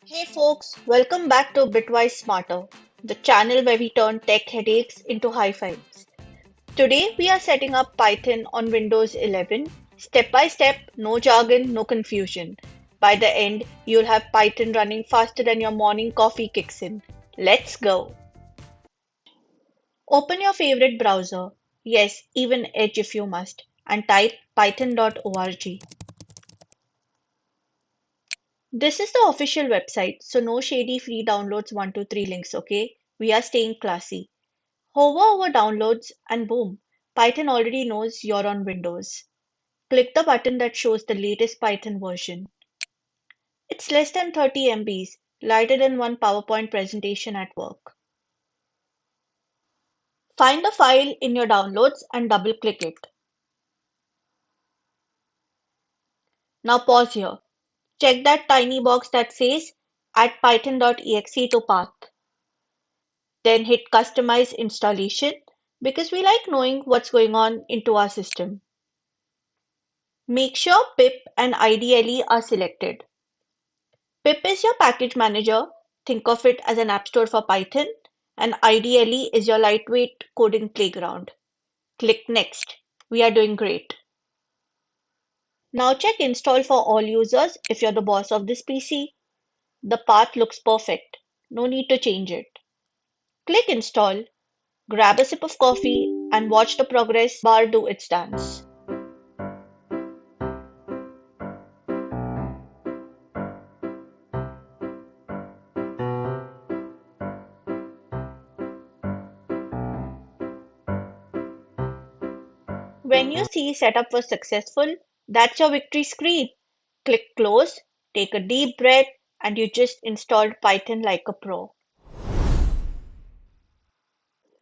Hey folks, welcome back to Bitwise Smarter, the channel where we turn tech headaches into high fives. Today we are setting up Python on Windows 11, step by step, no jargon, no confusion. By the end, you'll have Python running faster than your morning coffee kicks in. Let's go! Open your favorite browser, yes, even Edge if you must, and type python.org. This is the official website, so no shady free downloads 123 links, okay? We are staying classy. Hover over downloads and boom, Python already knows you're on Windows. Click the button that shows the latest Python version. It's less than 30 MBs, lighter than one PowerPoint presentation at work. Find the file in your downloads and double click it. Now pause here. Check that tiny box that says add python.exe to path. Then hit customize installation because we like knowing what's going on into our system. Make sure pip and IDLE are selected. Pip is your package manager. Think of it as an app store for Python, and IDLE is your lightweight coding playground. Click Next. We are doing great. Now check install for all users if you're the boss of this PC. The path looks perfect. No need to change it. Click Install, grab a sip of coffee, and watch the progress bar do its dance. When you see setup was successful, that's your victory screen. Click Close, take a deep breath, and you just installed Python like a pro.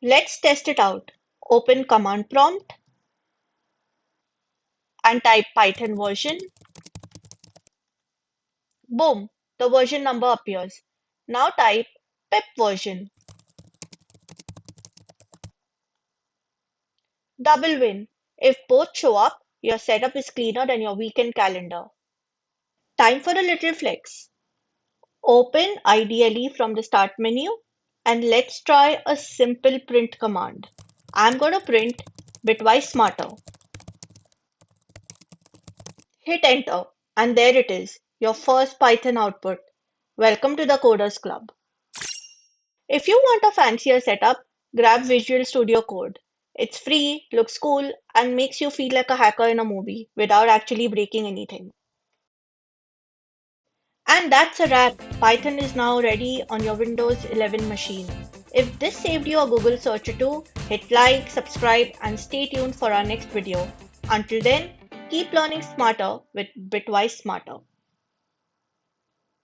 Let's test it out. Open Command Prompt and type Python version. Boom, the version number appears. Now type pip version. Double win. If both show up, your setup is cleaner than your weekend calendar. Time for a little flex. Open IDLE from the Start menu and let's try a simple print command. I'm going to print Bitwise Smarter. Hit enter and there it is, your first Python output. Welcome to the Coders Club. If you want a fancier setup, grab Visual Studio Code. It's free, looks cool, and makes you feel like a hacker in a movie without actually breaking anything. And that's a wrap. Python is now ready on your Windows 11 machine. If this saved you a Google search or two, hit like, subscribe, and stay tuned for our next video. Until then, keep learning smarter with Bitwise Smarter.